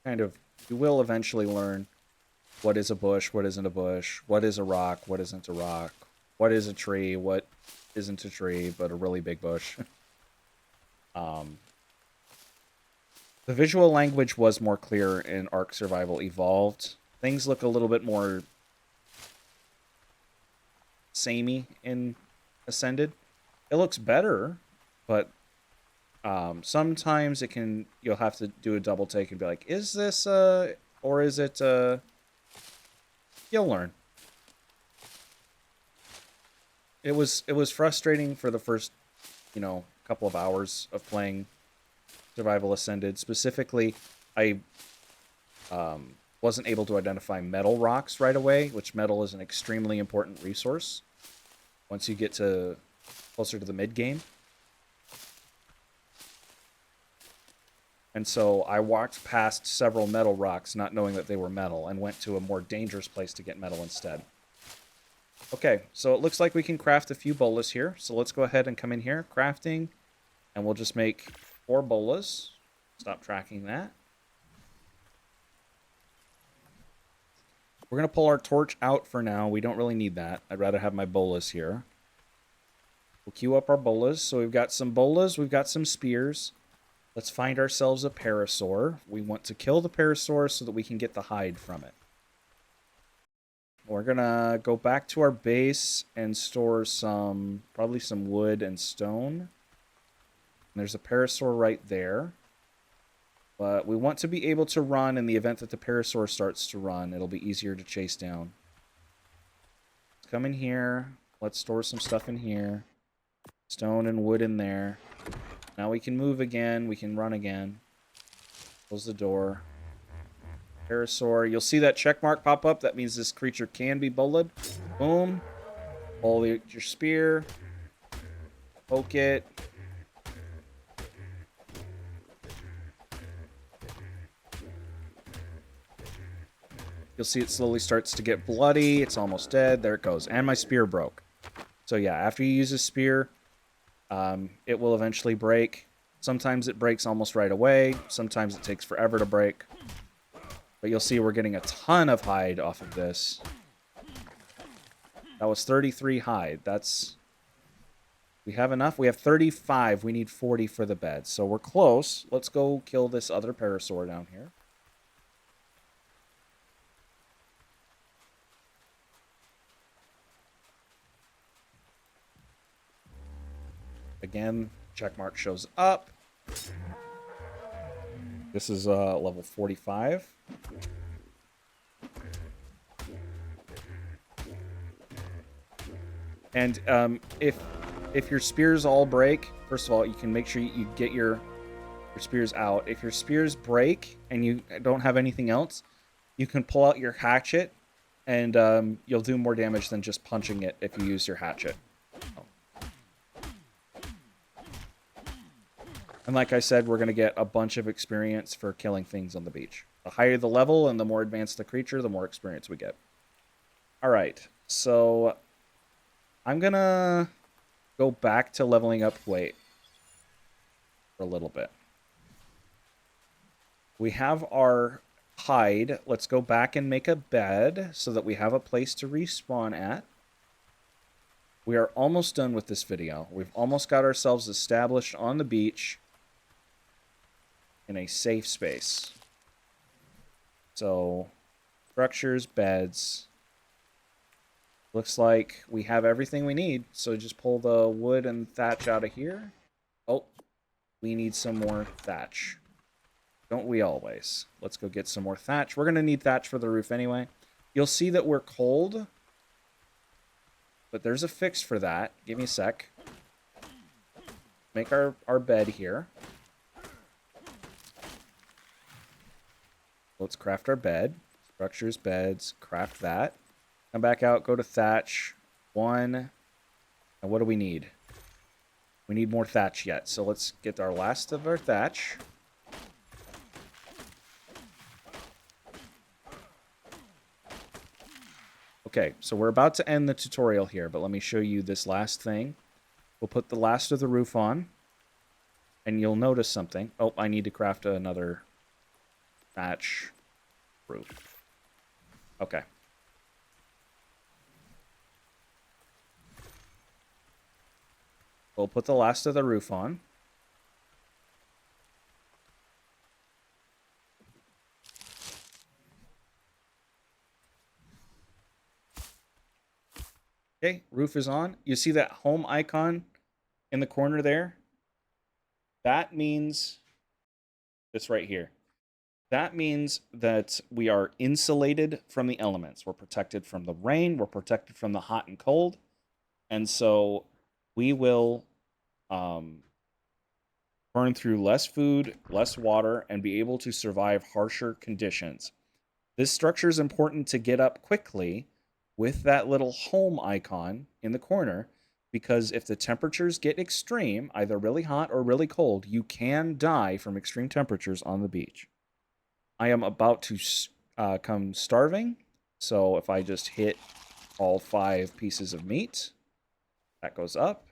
You will eventually learn what is a bush, what isn't a bush, what is a rock, what isn't a rock, what is a tree, what isn't a tree, but a really big bush. The visual language was more clear in ARK Survival Evolved. Things look a little bit more samey in Ascended. It looks better, but sometimes you'll have to do a double take and be like, is this or is it you'll learn. It was frustrating for the first, couple of hours of playing Survival Ascended. Specifically, I wasn't able to identify metal rocks right away, which metal is an extremely important resource once you get to closer to the mid-game. And so I walked past several metal rocks not knowing that they were metal and went to a more dangerous place to get metal instead. Okay, so it looks like we can craft a few bolas here. So let's go ahead and come in here, crafting, and we'll just make 4 bolas. Stop tracking that. We're going to pull our torch out for now. We don't really need that. I'd rather have my bolas here. We'll queue up our bolas. So we've got some bolas. We've got some spears. Let's find ourselves a parasaur. We want to kill the parasaur so that we can get the hide from it. We're going to go back to our base and store probably some wood and stone. And there's a parasaur right there. But we want to be able to run in the event that the parasaur starts to run. It'll be easier to chase down. Let's come in here. Let's store some stuff in here. Stone and wood in there. Now we can move again. We can run again. Close the door. Parasaur. You'll see that check mark pop up. That means this creature can be bullied. Boom. Pull your spear. Poke it. You'll see it slowly starts to get bloody. It's almost dead. There it goes. And my spear broke. So yeah, after you use a spear, it will eventually break. Sometimes it breaks almost right away. Sometimes it takes forever to break. But you'll see we're getting a ton of hide off of this. That was 33 hide. That's... We have enough? We have 35. We need 40 for the bed. So we're close. Let's go kill this other parasaur down here. Again, check mark shows up. This is level 45. And if your spears all break, first of all, you can make sure you get your spears out. If your spears break and you don't have anything else, you can pull out your hatchet, and you'll do more damage than just punching it if you use your hatchet. And like I said, we're going to get a bunch of experience for killing things on the beach. The higher the level and the more advanced the creature, the more experience we get. Alright, so I'm going to go back to leveling up weight for a little bit. We have our hide. Let's go back and make a bed so that we have a place to respawn at. We are almost done with this video. We've almost got ourselves established on the beach in a safe space. So, structures, beds. Looks like we have everything we need. So just pull the wood and thatch out of here. Oh, we need some more thatch. Don't we always? Let's go get some more thatch. We're going to need thatch for the roof anyway. You'll see that we're cold, but there's a fix for that. Give me a sec. Make our bed here. Let's craft our bed. Structures, beds, craft that. Come back out, go to thatch. 1. And what do we need? We need more thatch yet. So let's get our last of our thatch. Okay, so we're about to end the tutorial here, but let me show you this last thing. We'll put the last of the roof on, and you'll notice something. Oh, I need to craft another thatch roof. Okay. We'll put the last of the roof on. Okay, roof is on. You see that home icon in the corner there? That means this right here. That means that we are insulated from the elements. We're protected from the rain. We're protected from the hot and cold. And so we will burn through less food, less water, and be able to survive harsher conditions. This structure is important to get up quickly with that little home icon in the corner, because if the temperatures get extreme, either really hot or really cold, you can die from extreme temperatures on the beach. I am about to come starving, so if I just hit all 5 pieces of meat, that goes up.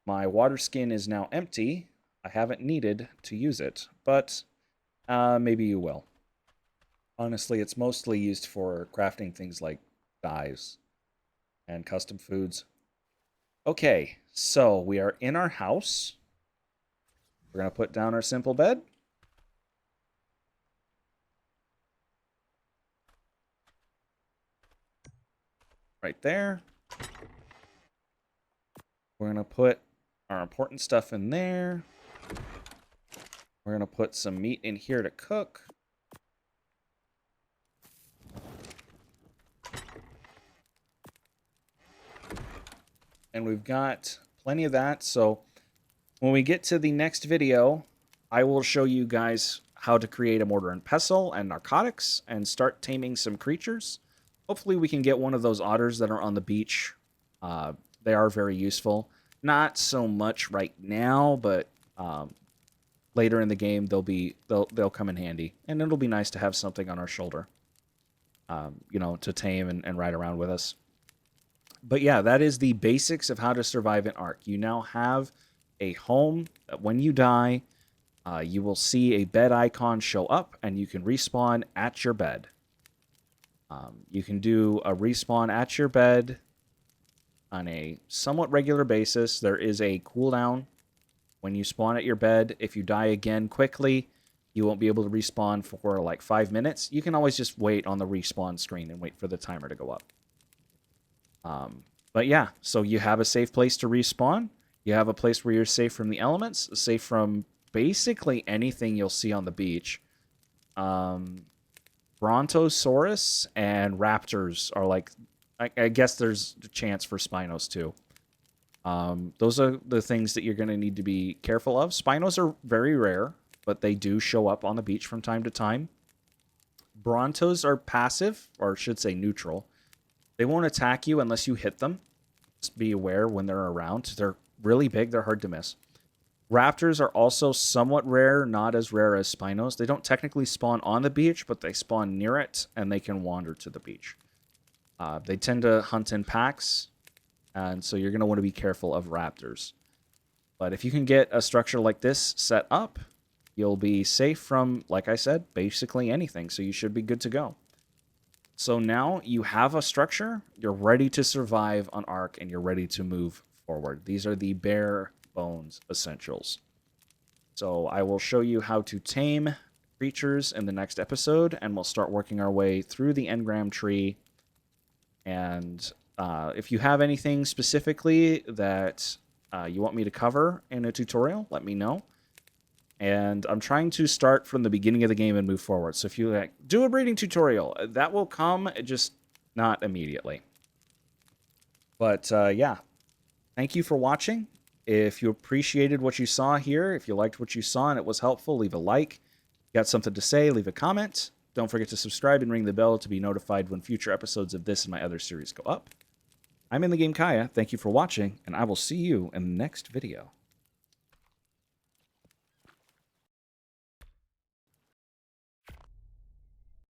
My water skin is now empty. I haven't needed to use it, but maybe you will. Honestly, it's mostly used for crafting things like dyes and custom foods. Okay, so we are in our house. We're going to put down our simple bed. Right there. We're going to put our important stuff in there. We're going to put some meat in here to cook. And we've got plenty of that. So when we get to the next video, I will show you guys how to create a mortar and pestle and narcotics and start taming some creatures. Hopefully we can get one of those otters that are on the beach They are very useful. Not so much right now, but later in the game they'll come in handy, and it'll be nice to have something on our shoulder, to tame and ride around with us. But yeah, that is the basics of how to survive in ARK. You now have a home that when you die, you will see a bed icon show up, and you can respawn at your bed. You can do a respawn at your bed on a somewhat regular basis. There is a cooldown when you spawn at your bed. If you die again quickly, you won't be able to respawn for like 5 minutes. You can always just wait on the respawn screen and wait for the timer to go up. But yeah, so you have a safe place to respawn. You have a place where you're safe from the elements, safe from basically anything you'll see on the beach. Brontosaurus and raptors are like, I guess there's a chance for Spinos too. Those are the things that you're going to need to be careful of. Spinos are very rare, but they do show up on the beach from time to time. Brontos are passive, or I should say neutral. They won't attack you unless you hit them. Just be aware when they're around. They're really big. They're hard to miss. Raptors are also somewhat rare, not as rare as Spinos. They don't technically spawn on the beach, but they spawn near it, and they can wander to the beach. They tend to hunt in packs, and so you're going to want to be careful of raptors. But if you can get a structure like this set up, you'll be safe from, like I said, basically anything, so you should be good to go. So now you have a structure, you're ready to survive on ARK, and you're ready to move forward. These are the bare bones essentials. So I will show you how to tame creatures in the next episode, and we'll start working our way through the Engram tree. And if you have anything specifically that you want me to cover in a tutorial, let me know. And I'm trying to start from the beginning of the game and move forward. So if you like, do a breeding tutorial, that will come, just not immediately. But yeah, thank you for watching. If you appreciated what you saw here, if you liked what you saw and it was helpful, leave a like. Got something to say, leave a comment. Don't forget to subscribe and ring the bell to be notified when future episodes of this and my other series go up. I'm In The Game Kaya. Thank you for watching, and I will see you in the next video.